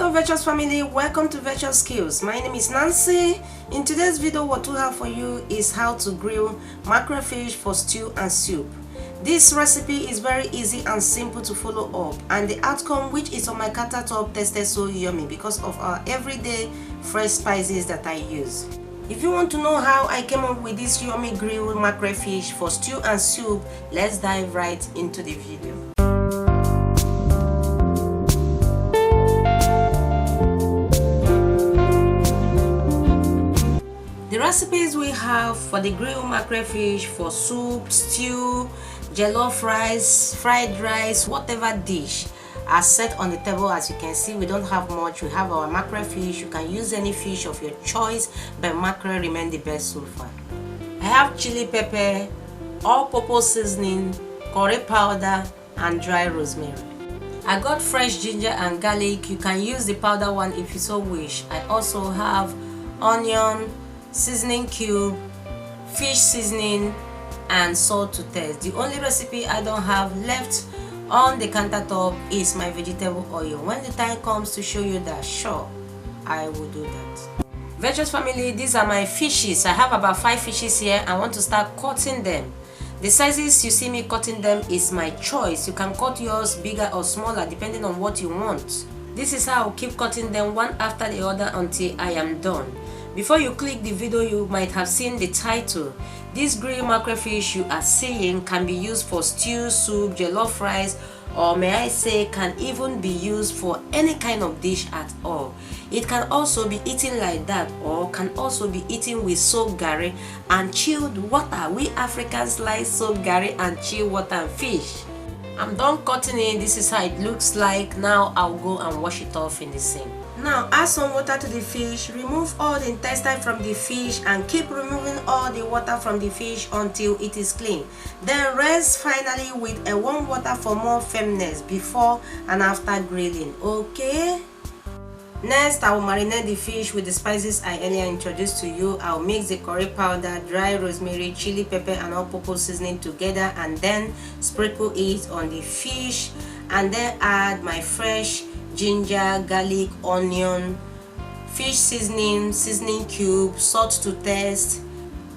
Hello Virtuous family, welcome to VirtuousSkills. My name is Nancy. In today's video, what we have for you is how to grill mackerel fish for stew and soup. This recipe is very easy and simple to follow up, and the outcome which is on my countertop tasted so yummy because of our everyday fresh spices that I use. If you want to know how I came up with this yummy grilled mackerel fish for stew and soup, let's dive right into the video. The recipes we have for the grilled mackerel fish for soup, stew, jollof rice, fried rice, whatever dish are set on the table. As you can see, we don't have much. We have our mackerel fish. You can use any fish of your choice, but mackerel remain the best so far. I have chili pepper, all-purpose seasoning, curry powder, and dry rosemary. I got fresh ginger and garlic. You can use the powder one if you so wish. I also have onion, seasoning cube, fish seasoning, and salt to taste. The only recipe I don't have left on the countertop is my vegetable oil. When the time comes to show you that, sure, I will do that. Virtuous family, these are my fishes. I have about 5 fishes here. I want to start cutting them. The sizes you see me cutting them is my choice. You can cut yours bigger or smaller depending on what you want. This is how I'll keep cutting them one after the other until I am done. Before you click the video, you might have seen the title. This grilled mackerel fish you are seeing can be used for stew, soup, jollof rice, or may I say can even be used for any kind of dish at all. It can also be eaten like that, or can also be eaten with soap gari and chilled water. We Africans like soap gari and chilled water and fish. I'm done cutting it. This is how it looks like. Now I'll go and wash it off in the sink. Now add some water to the fish, remove all the intestine from the fish, and keep removing all the water from the fish until it is clean. Then rinse finally with a warm water for more firmness before and after grilling. Okay? Next, I will marinate the fish with the spices I earlier introduced to you. I'll mix the curry powder, dry rosemary, chili pepper, and all-purpose seasoning together, and then sprinkle it on the fish, and then add my fresh ginger, garlic, onion, fish seasoning, seasoning cube, salt to taste,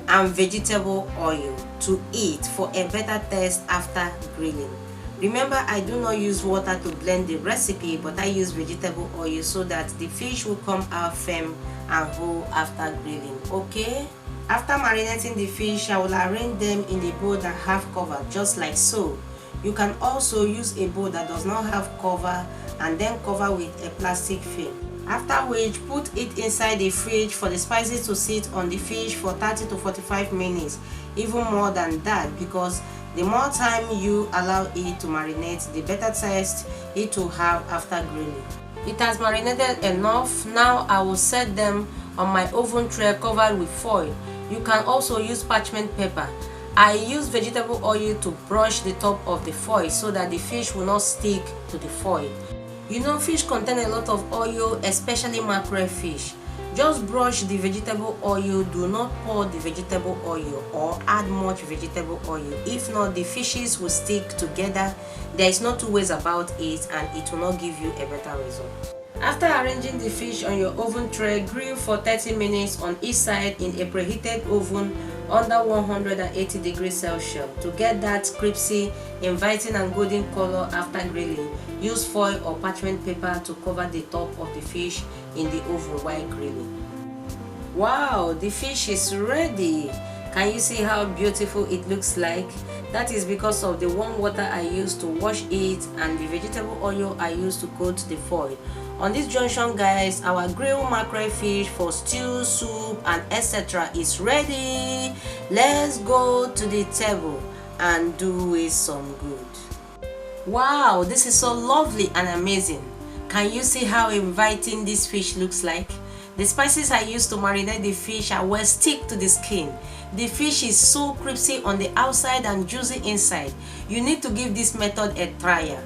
and vegetable oil to eat for a better taste after grilling. Remember, I do not use water to blend the recipe, but I use vegetable oil so that the fish will come out firm and whole after grilling. Okay? After marinating the fish, I will arrange them in a bowl that have cover, just like so. You can also use a bowl that does not have cover and then cover with a plastic film. After which, put it inside the fridge for the spices to sit on the fish for 30 to 45 minutes, even more than that, because the more time you allow it to marinate, the better taste it will have after grilling. It has marinated enough. Now I will set them on my oven tray covered with foil. You can also use parchment paper. I use vegetable oil to brush the top of the foil so that the fish will not stick to the foil. You know, fish contain a lot of oil, especially mackerel fish. Just brush the vegetable oil. Do not pour the vegetable oil or add much vegetable oil. If not, the fishes will stick together. There is no two ways about it, and it will not give you a better result. After arranging the fish on your oven tray, grill for 30 minutes on each side in a preheated oven under 180 degrees Celsius. To get that crispy, inviting, and golden color after grilling, use foil or parchment paper to cover the top of the fish in the oven while grilling. Wow, the fish is ready. Can you see how beautiful it looks like? That is because of the warm water I used to wash it and the vegetable oil I used to coat the foil. On this junction, guys, our grilled mackerel fish for stew, soup, and etc. is ready. Let's go to the table and do it some good. Wow, this is so lovely and amazing. Can you see how inviting this fish looks like? The spices I used to marinate the fish are well stick to the skin. The fish is so crispy on the outside and juicy inside. You need to give this method a try.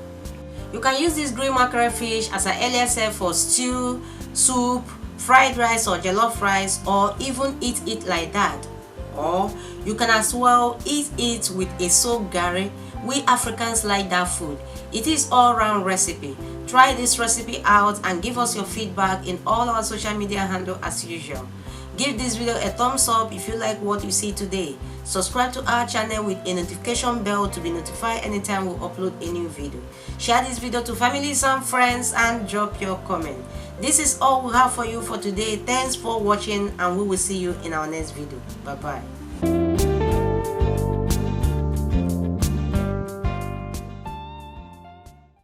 You can use this grilled mackerel fish, as I earlier said, for stew, soup, fried rice or jollof rice, or even eat it like that. Or you can as well eat it with a soap gari. We Africans like that food. It is all-round recipe. Try this recipe out and give us your feedback in all our social media handle as usual. Give this video a thumbs up if you like what you see today. Subscribe to our channel with a notification bell to be notified anytime we upload a new video. Share this video to families and friends and drop your comment. This is all we have for you for today. Thanks for watching and we will see you in our next video. Bye bye.